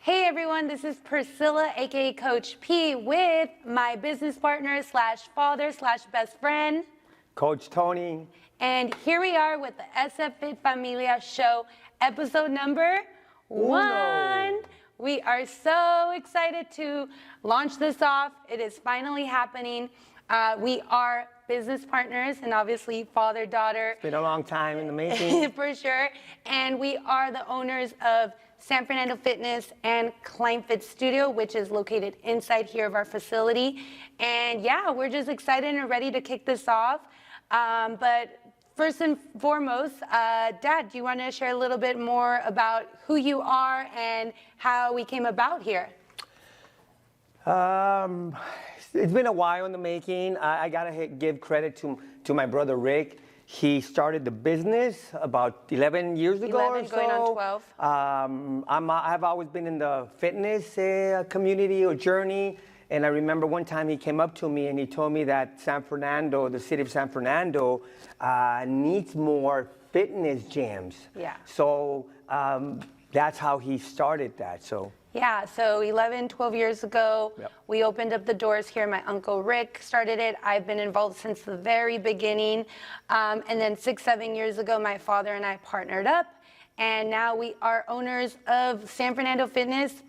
Hey everyone, this is Priscilla, aka Coach P, with my business partner slash father slash best friend, Coach Tony. And here we are with the SF Fit Familia show, episode number 1. We are so excited to launch this off. It is finally happening. We are business partners and obviously father-daughter. It's been a long time in the making. For sure. And we are the owners of San Fernando Fitness and Climb Fit Studio, which is located inside here of our facility. And yeah, we're just excited and ready to kick this off. But first and foremost, Dad, do you want to share a little bit more about who you are and how we came about here? It's been a while in the making. I gotta give credit to my brother Rick. He started the business about 11 years ago 11 or so. going on 12. I've always been in the fitness community or journey. And I remember one time he came up to me and he told me that San Fernando, the city of San Fernando, needs more fitness gyms. Yeah. So that's how he started that. Yeah, so 11, 12 years ago, Yep. We opened up the doors here. My Uncle Rick started it. I've been involved since the very beginning. And then 6, 7 years ago, my father and I partnered up. And now we are owners of San Fernando Fitness.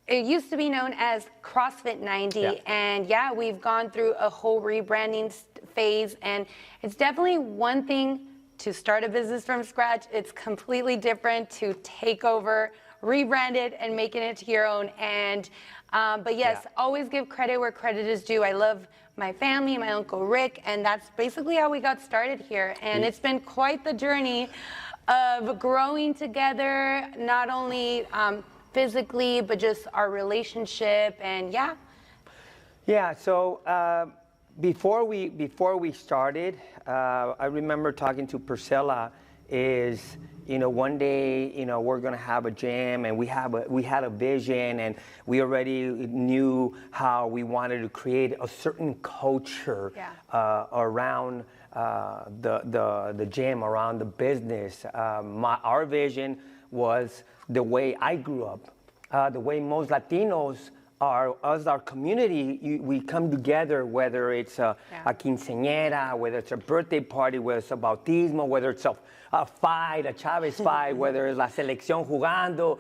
It used to be known as CrossFit 90. Yeah. And yeah, we've gone through a whole rebranding phase. And it's definitely one thing to start a business from scratch. It's completely different to take over, rebrand it, and making it to your own. And but yes, Yeah. always give credit where credit is due. I love my family, my Uncle Rick, and that's basically how we got started here. And it's been quite the journey of growing together, not only physically, but just our relationship. And yeah. Yeah, so before we started, I remember talking to Priscilla. One day, we're gonna have a gym, and we had a vision, and we already knew how we wanted to create a certain culture around the gym, around the business. Our vision was the way I grew up, the way most Latinos are, as our community, we come together, whether it's a quinceañera, whether it's a birthday party, whether it's a bautismo, whether it's a fight, a Chavez fight, whether it's la selección jugando,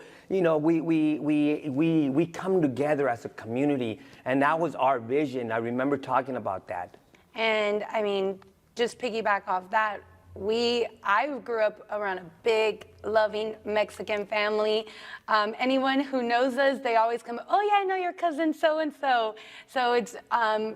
we come together as a community, and that was our vision. I remember talking about that. And I mean, just piggyback off that, I grew up around a big, loving Mexican family. Anyone who knows us, they always come, oh yeah, I know your cousin so-and-so. So it's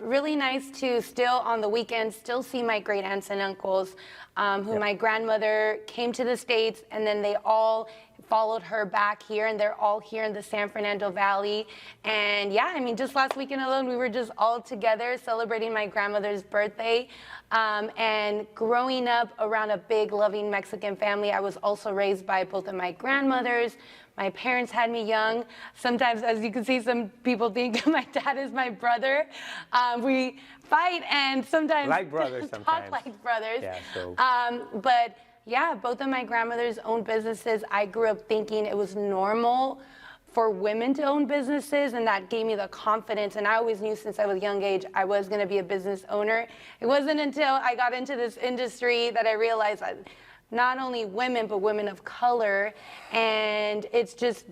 really nice to still, on the weekends, still see my great aunts and uncles, who my grandmother came to the States, and then they all followed her back here, and they're all here in the San Fernando Valley. And yeah, I mean, just last weekend alone, we were just all together celebrating my grandmother's birthday. And growing up around a big, loving Mexican family, I was also raised by both of my grandmothers. My parents had me young. Sometimes, as you can see, some people think my dad is my brother. We fight and sometimes like brothers talk sometimes. like brothers. Yeah, so. But yeah, both of my grandmothers owned businesses. I grew up thinking it was normal for women to own businesses, and that gave me the confidence. And I always knew since I was a young age I was going to be a business owner. It wasn't until I got into this industry that I realized that not only women, but women of color. And it's just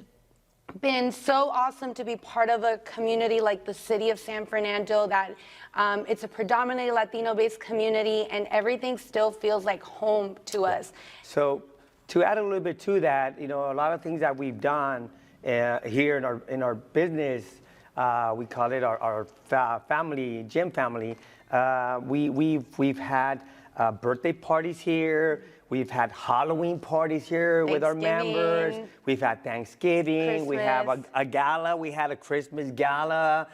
been so awesome to be part of a community like the city of San Fernando, that it's a predominantly Latino-based community, and everything still feels like home to us. So to add a little bit to that, a lot of things that we've done here in our business, we call it our family, gym family. We've had birthday parties here. We've had Halloween parties here with our members. We've had Thanksgiving. Christmas. We have a gala. We had a Christmas gala.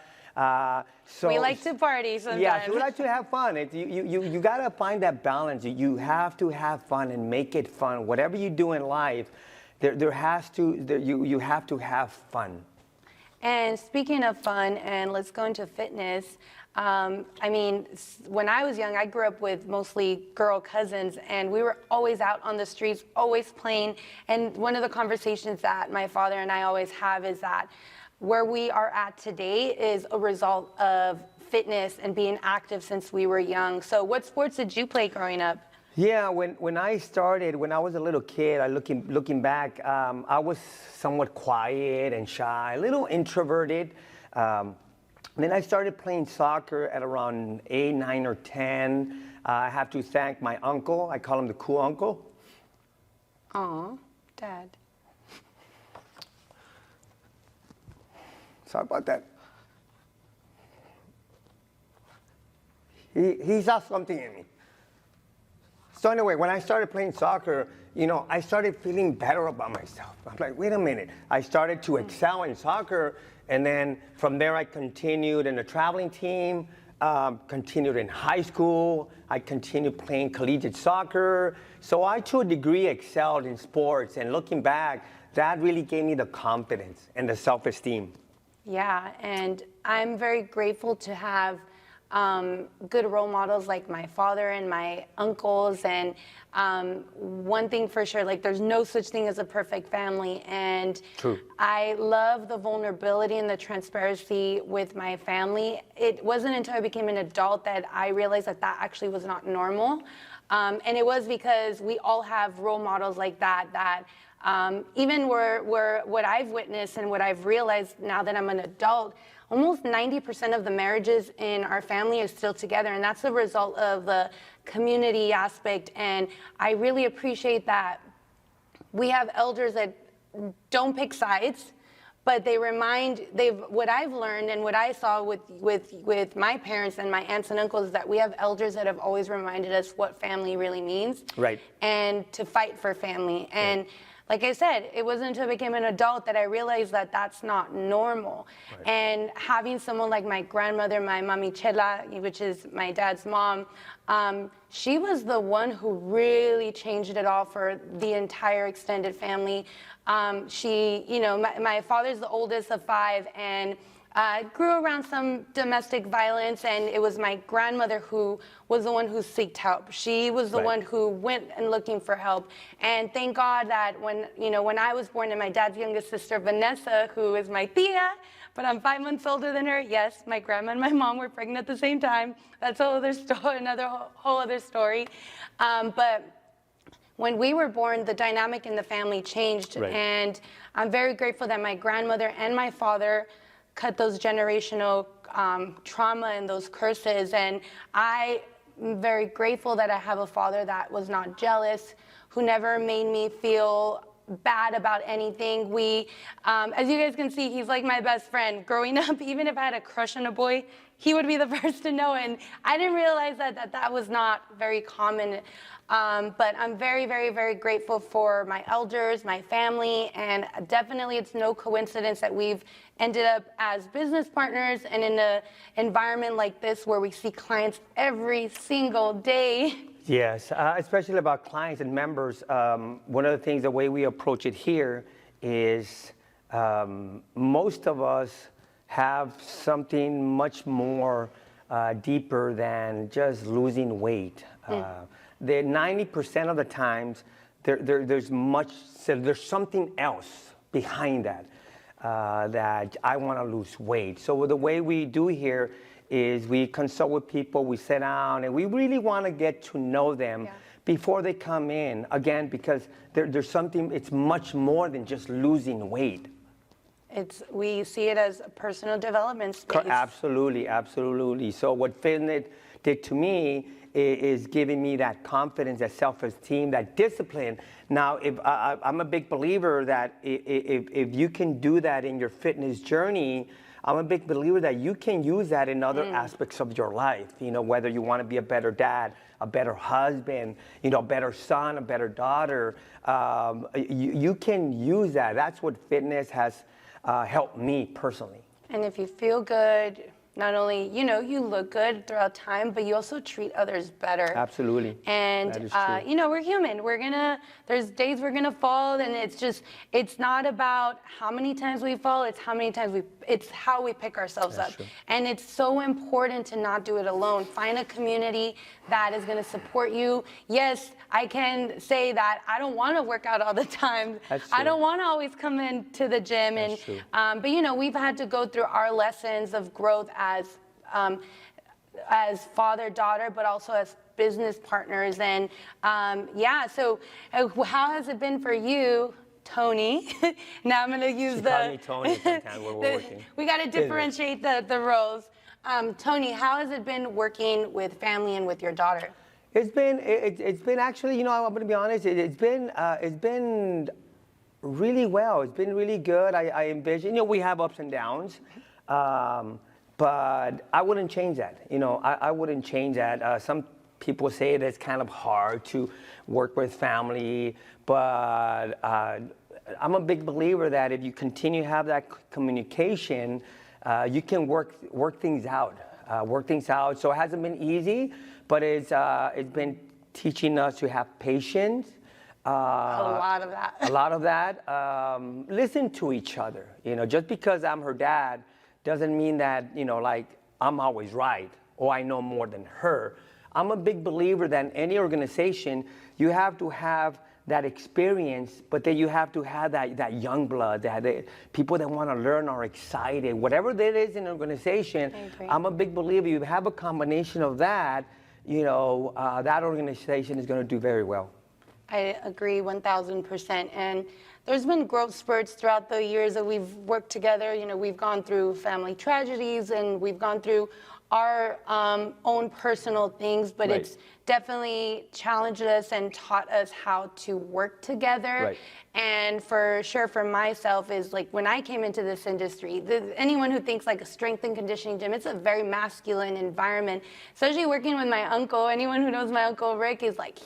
So we like to party sometimes. Yes, we like to have fun. You gotta find that balance. You have to have fun and make it fun. Whatever you do in life, you have to have fun. And speaking of fun, and let's go into fitness. I mean, when I was young, I grew up with mostly girl cousins, and we were always out on the streets, always playing. And one of the conversations that my father and I always have is that where we are at today is a result of fitness and being active since we were young. So what sports did you play growing up? Yeah, when I started, when I was a little kid, looking back, I was somewhat quiet and shy, a little introverted. Then I started playing soccer at around 8, 9, or 10. I have to thank my uncle. I call him the cool uncle. Aw, Dad. Sorry about that. He saw something in me. So anyway, when I started playing soccer, you know, I started feeling better about myself. I'm like, wait a minute. I started to excel in soccer, and then from there I continued in the traveling team, continued in high school. I continued playing collegiate soccer. So I, to a degree, excelled in sports. And looking back, that really gave me the confidence and the self-esteem. Yeah, and I'm very grateful to have good role models like my father and my uncles. And one thing for sure, like there's no such thing as a perfect family. And True. I love the vulnerability and the transparency with my family. It wasn't until I became an adult that I realized that that actually was not normal. And it was because we all have role models like that, even where what I've witnessed and what I've realized now that I'm an adult, almost 90% of the marriages in our family are still together, and that's a result of the community aspect. And I really appreciate that we have elders that don't pick sides, but what I've learned and what I saw with my parents and my aunts and uncles is that we have elders that have always reminded us what family really means. Right. And to fight for family. And like I said, it wasn't until I became an adult that I realized that that's not normal. Right. And having someone like my grandmother, my Mami Chela, which is my dad's mom, she was the one who really changed it all for the entire extended family. She, you know, my father's the oldest of 5, and grew around some domestic violence, and it was my grandmother who was the one who sought help. She was the one who went and looking for help. And thank God that when I was born, and my dad's youngest sister, Vanessa, who is my tia, but I'm 5 months older than her. Yes, my grandma and my mom were pregnant at the same time. That's a whole other story, whole other story. But when we were born, the dynamic in the family changed. Right. And I'm very grateful that my grandmother and my father cut those generational trauma and those curses. And I'm very grateful that I have a father that was not jealous, who never made me feel bad about anything. As you guys can see, he's like my best friend. Growing up, even if I had a crush on a boy, he would be the first to know. And I didn't realize that was not very common. But I'm very, very, very grateful for my elders, my family, and definitely it's no coincidence that we've ended up as business partners and in an environment like this where we see clients every single day. Yes, especially about clients and members. One of the things, the way we approach it here is most of us have something much more deeper than just losing weight. The 90% of the times, there's something else behind that, that I want to lose weight. So the way we do here is we consult with people, we sit down, and we really want to get to know them before they come in. Again, because there's something, it's much more than just losing weight. We see it as a personal development space. Absolutely, absolutely. So what fitness did to me is giving me that confidence, that self-esteem, that discipline. Now, if I'm a big believer that if you can do that in your fitness journey, I'm a big believer that you can use that in other aspects of your life. You know, whether you want to be a better dad, a better husband, you know, a better son, a better daughter, you can use that. That's what fitness has helped me personally. And if you feel good, not only, you look good throughout time, but you also treat others better. Absolutely. And, That is true. we're human. There's days we're gonna fall, and it's not about how many times we fall, it's how we pick ourselves That's up. true. And it's so important to not do it alone. Find a community that is gonna support you. Yes, I can say that I don't wanna work out all the time. That's I true. don't wanna always come into the gym. That's true. But we've had to go through our lessons of growth as father, daughter, but also as business partners. And so how has it been for you, Tony? Now I'm gonna use She called me Tony sometimes when we're working. We gotta differentiate the roles. Tony, how has it been working with family and with your daughter? It's been actually, I'm going to be honest. It's been really well. It's been really good. I envision, we have ups and downs, but I wouldn't change that. I wouldn't change that. Some people say that it's kind of hard to work with family, but I'm a big believer that if you continue to have that communication, you can work things out. So it hasn't been easy, but it's been teaching us to have patience. A lot of that. A lot of that. Listen to each other. Just because I'm her dad doesn't mean that, like I'm always right or I know more than her. I'm a big believer that in any organization, you have to have that experience, but then you have to have that young blood, people that want to learn are excited. Whatever that is in an organization, I'm a big believer. You have a combination of that, that organization is going to do very well. I agree 1,000%. And there's been growth spurts throughout the years that we've worked together. We've gone through family tragedies and we've gone through our own personal things, but Right. it's definitely challenged us and taught us how to work together. Right. And for sure, for myself, is like when I came into this industry, anyone who thinks like a strength and conditioning gym, it's a very masculine environment. Especially working with my uncle. Anyone who knows my Uncle Rick he's like,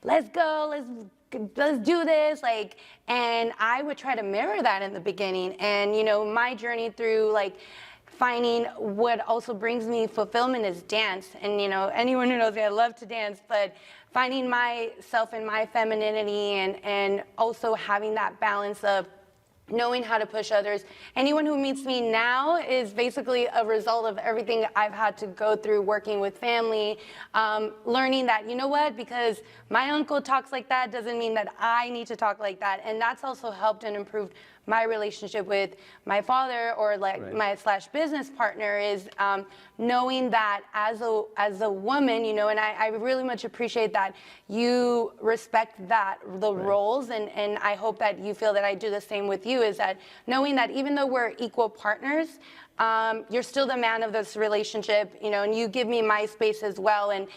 let's go, let's do this, and I would try to mirror that in the beginning. And my journey through finding what also brings me fulfillment is dance. And anyone who knows me, I love to dance, but finding myself in my femininity and also having that balance of knowing how to push others. Anyone who meets me now is basically a result of everything I've had to go through working with family, learning that, because my uncle talks like that doesn't mean that I need to talk like that. And that's also helped and improved my relationship with my father or Right. my business partner is knowing that as a woman, and I really much appreciate that you respect the Right. roles, and I hope that you feel that I do the same with you, is that knowing that even though we're equal partners, you're still the man of this relationship, and you give me my space as well. And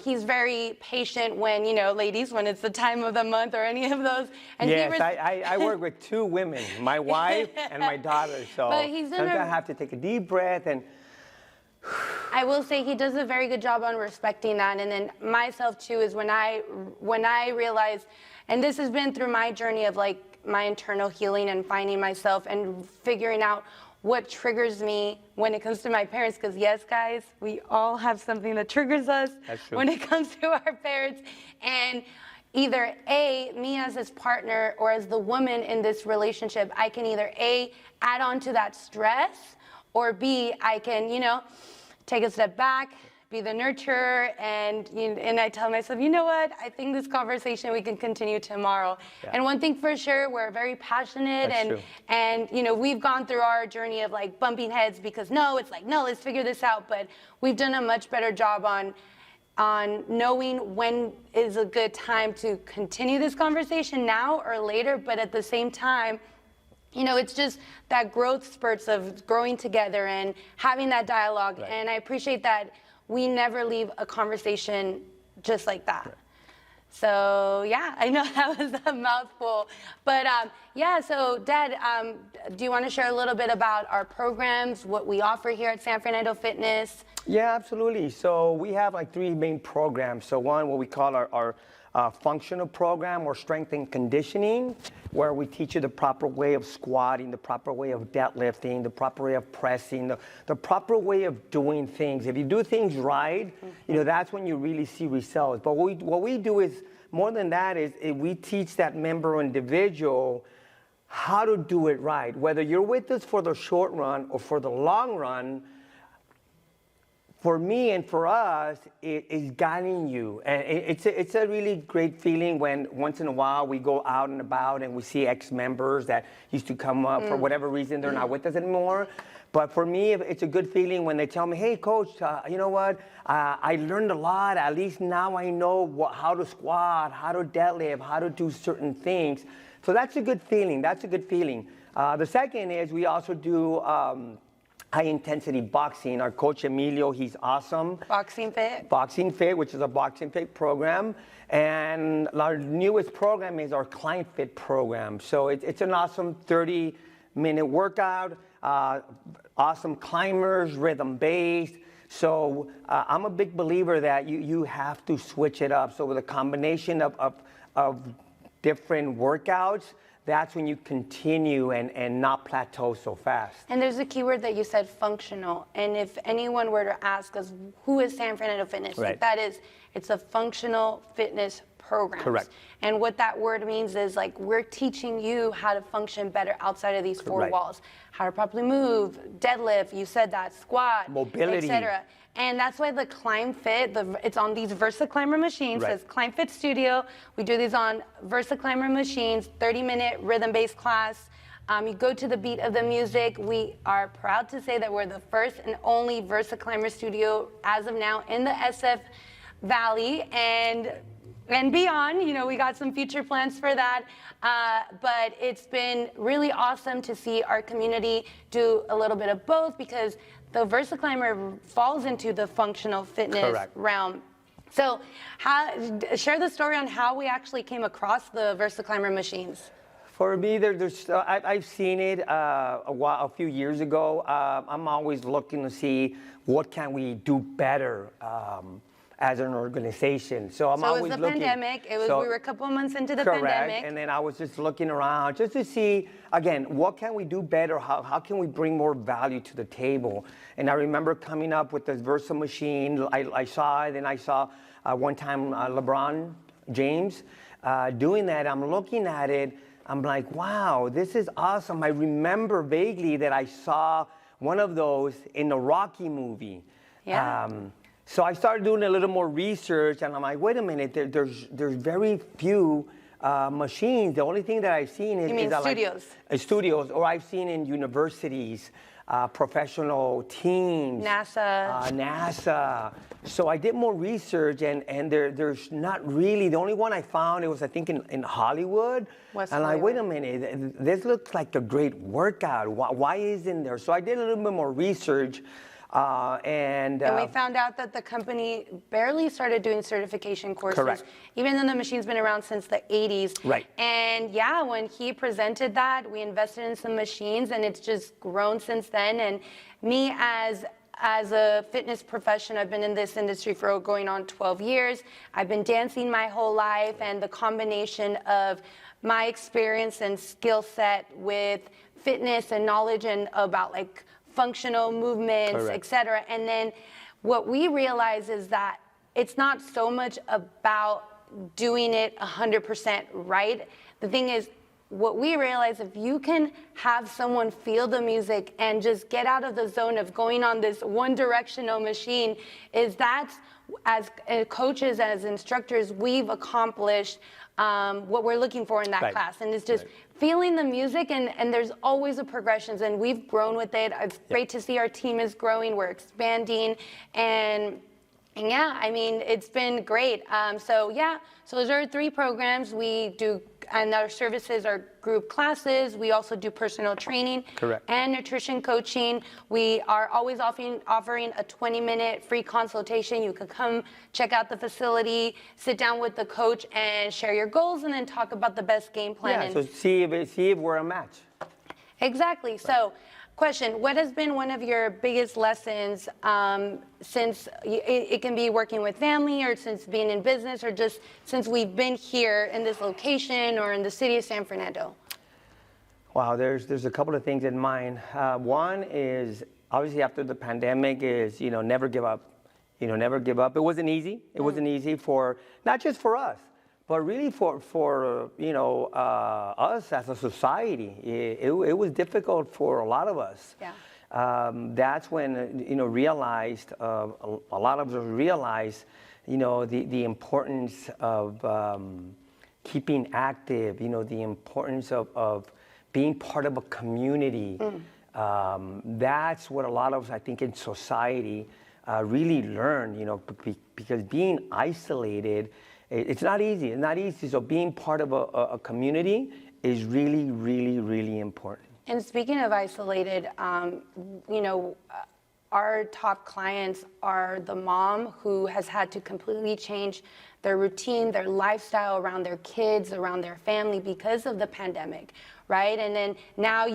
he's very patient when, ladies, when it's the time of the month or any of those. And Yes, I work with two women, my wife and my daughter. So But he's done sometimes I have to take a deep breath and. I will say he does a very good job on respecting that. And then myself too is when I realize, and this has been through my journey of my internal healing and finding myself and figuring out what triggers me when it comes to my parents. Because yes, guys, we all have something that triggers us when it comes to our parents. And either A, me as his partner or as the woman in this relationship, I can either A, add on to that stress, or B, I can, take a step back, be the nurturer, and I tell myself, you know what, I think this conversation we can continue tomorrow. Yeah. And one thing for sure, we're very passionate. That's true. And we've gone through our journey of bumping heads because no, let's figure this out. But we've done a much better job on knowing when is a good time to continue this conversation, now or later. But at the same time, it's just that growth spurts of growing together and having that dialogue. Right. And I appreciate that we never leave a conversation just like that. Right. So yeah, I know that was a mouthful, but so Dad, do you want to share a little bit about our programs, what we offer here at San Fernando Fitness? Yeah, absolutely. So we have three main programs. So one, what we call our functional program or strength and conditioning, where we teach you the proper way of squatting, the proper way of deadlifting, the proper way of pressing, the proper way of doing things. If you do things right, that's when you really see results. But what we do is, more than that, is we teach that member or individual how to do it right. Whether you're with us for the short run or for the long run, for me and for us, it is guiding you. And it's a really great feeling when once in a while we go out and about and we see ex-members that used to come up for whatever reason, they're not with us anymore. But for me, it's a good feeling when they tell me, hey, coach, you know what? I learned a lot. At least now I know how to squat, how to deadlift, how to do certain things. So that's a good feeling. That's a good feeling. The second is we also do high-intensity boxing. Our coach, Emilio, he's awesome. Boxing Fit? Boxing Fit, which is a Boxing Fit program. And our newest program is our Climb Fit program. So it's an awesome 30-minute workout, awesome climbers, rhythm-based. So I'm a big believer that you have to switch it up. So with a combination of different workouts, that's when you continue and not plateau so fast. And there's a keyword that you said, functional. And if anyone were to ask us, who is San Fernando Fitness? Right. That is, it's a functional fitness program. Correct. And what that word means is, like, we're teaching you how to function better outside of these four Right. walls. How to properly move, deadlift, you said that, squat, Mobility. etc. And that's why the Climb Fit, it's on these VersaClimber machines. Right. It says Climb Fit Studio. We do these on VersaClimber machines, 30-minute rhythm-based class. You go to the beat of the music. We are proud to say that we're the first and only VersaClimber studio as of now in the SF Valley and beyond. We got some future plans for that. But it's been really awesome to see our community do a little bit of both, because the VersaClimber falls into the functional fitness Correct. realm. So share the story on how we actually came across the VersaClimber machines. For me, I've seen it a few years ago. I'm always looking to see what can we do better as an organization. So I'm always looking. It was the pandemic. We were a couple of months into the pandemic. And then I was just looking around just to see, again, what can we do better? How can we bring more value to the table? And I remember coming up with this Versa machine. I saw it, and I saw one time LeBron James doing that. I'm looking at it. I'm like, wow, this is awesome. I remember vaguely that I saw one of those in the Rocky movie. Yeah. So I started doing a little more research, and I'm like, wait a minute, there's very few machines. The only thing that I've seen is... You mean studios? Studios, or I've seen in universities, professional teams. NASA. So I did more research, and there's not really... The only one I found, it was, I think, in Hollywood. West and Hollywood. like, wait a minute, this looks like a great workout. Why isn't there? So I did a little bit more research. And we found out that the company barely started doing certification courses. Correct. Even though the machine's been around since the 80s. Right. And yeah, when he presented that, we invested in some machines, and it's just grown since then. And me as a fitness professional, I've been in this industry for going on 12 years. I've been dancing my whole life, and the combination of my experience and skill set with fitness and knowledge and about like functional movements, Correct. etc. And then what we realize is that it's not so much about doing it 100% right. The thing is, what we realize, if you can have someone feel the music and just get out of the zone of going on this one-directional machine, is that's, as coaches, as instructors, we've accomplished what we're looking for in that Right. class. And it's just Right. feeling the music, and there's always a progression, and we've grown with it. It's great to see our team is growing, we're expanding, and yeah, I mean, it's been great. So those are 3 programs we do, and our services are group classes. We also do personal training. Correct. And nutrition coaching. We are always offering a 20-minute free consultation. You can come check out the facility, sit down with the coach, and share your goals, and then talk about the best game plan. Yeah, so see if we're a match. Exactly. So Question, what has been one of your biggest lessons since it can be working with family or since being in business or just since we've been here in this location or in the city of San Fernando? Wow, there's a couple of things in mind. One is obviously after the pandemic is, never give up. Never give up. It wasn't easy. It wasn't easy for, not just for us, but really for us as a society. It was difficult for a lot of us. Yeah. That's when, realized, a lot of us realized, the importance of keeping active, the importance of being part of a community. That's what a lot of us, I think, in society really learn, because being isolated, it's not easy. It's not easy. So being part of a community is really, really, really important. And speaking of isolated, our top clients are the mom who has had to completely change their routine, their lifestyle around their kids, around their family because of the pandemic, right? And then now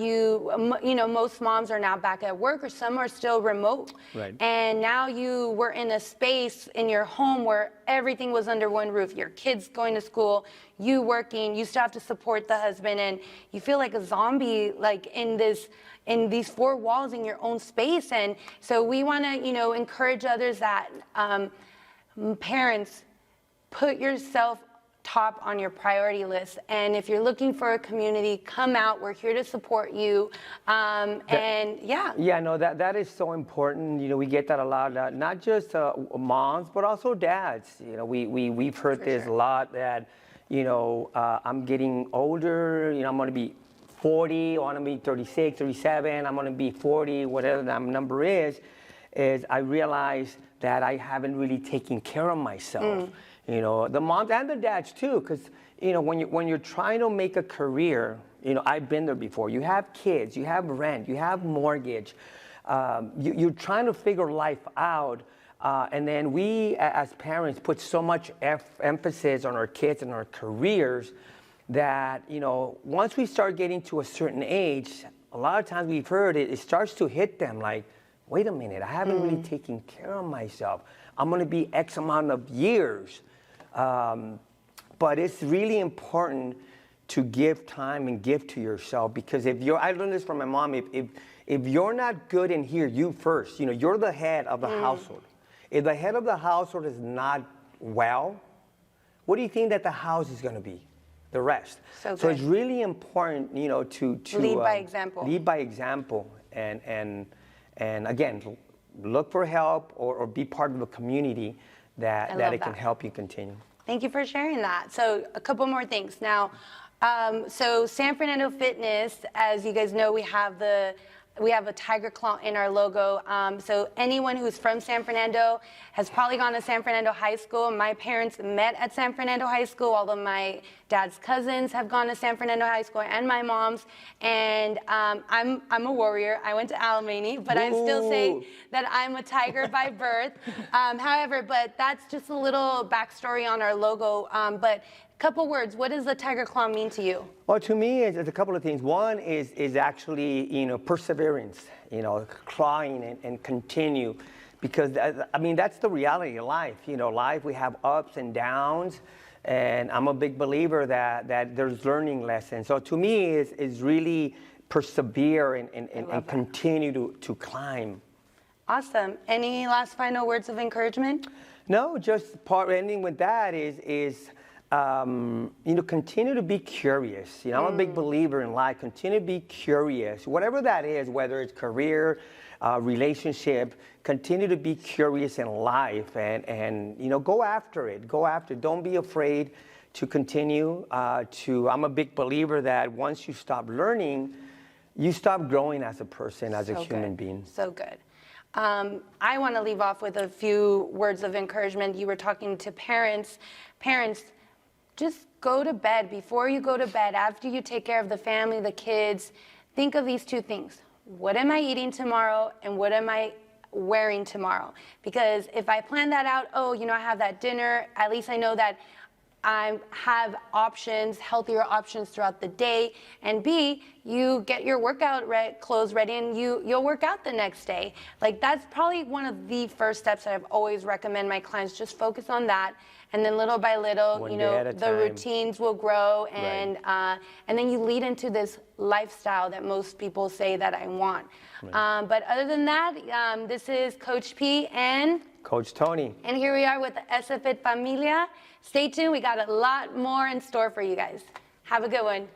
most moms are now back at work or some are still remote. Right. And now you were in a space in your home where everything was under one roof, your kids going to school, you working, you still have to support the husband, and you feel like a zombie, like in these four walls in your own space. And so we want to, encourage others that parents, put yourself top on your priority list. And if you're looking for a community, come out. We're here to support you. Yeah, no, that is so important. We get that a lot, not just moms, but also dads. We've heard For this sure. a lot that, I'm getting older, I'm going to be 40, or I'm going to be 36, 37, I'm going to be 40, whatever that number is I realize that I haven't really taken care of myself. The moms and the dads too, because when you're trying to make a career, I've been there before. You have kids, you have rent, you have mortgage. You're trying to figure life out, and then we as parents put so much emphasis on our kids and our careers that once we start getting to a certain age, a lot of times we've heard it starts to hit them like, wait a minute, I haven't really taken care of myself. I'm going to be X amount of years. But it's really important to give time and give to yourself, because I learned this from my mom, if you're not good in here, you first, you're the head of the household. If the head of the household is not well, what do you think that the house is going to be? The rest. So it's really important, to lead by example. Lead by example, and again, look for help or be part of a community that it can help you continue. Thank you for sharing that. So a couple more things. Now, so San Fernando Fitness, as you guys know, we have a tiger claw in our logo. So anyone who's from San Fernando has probably gone to San Fernando High School. My parents met at San Fernando High School, although my dad's cousins have gone to San Fernando High School, and my mom's. And I'm a warrior. I went to Alamany, but I still say that I'm a tiger by birth. However, but that's just a little backstory on our logo. But couple words, what does the tiger claw mean to you? Well, to me, it's a couple of things. One is actually, perseverance, clawing and continue. Because, that's the reality of life. Life, we have ups and downs. And I'm a big believer that there's learning lessons. So to me, is really persevere and continue to climb. Awesome. Any last final words of encouragement? No, just ending with that is continue to be curious. I'm a big believer in life. Continue to be curious, whatever that is, whether it's career, relationship. Continue to be curious in life, and go after it. Go after it. Don't be afraid to continue. I'm a big believer that once you stop learning, you stop growing as a person, as a human being. So good. I want to leave off with a few words of encouragement. You were talking to parents. Parents, just go to bed. Before you go to bed, after you take care of the family, the kids, think of these two things. What am I eating tomorrow, and what am I wearing tomorrow? Because if I plan that out, I have that dinner, at least I know that have options, healthier options throughout the day, and B, you get your workout clothes ready and you'll work out the next day. Like that's probably one of the first steps that I've always recommend my clients, just focus on that. And then little by little, One you day know, at a the time. routines will grow Right. and then you lead into this lifestyle that most people say that I want. Right. But other than that, this is Coach P and Coach Tony. here we are with the SFit Familia. Stay tuned, we got a lot more in store for you guys. Have a good one.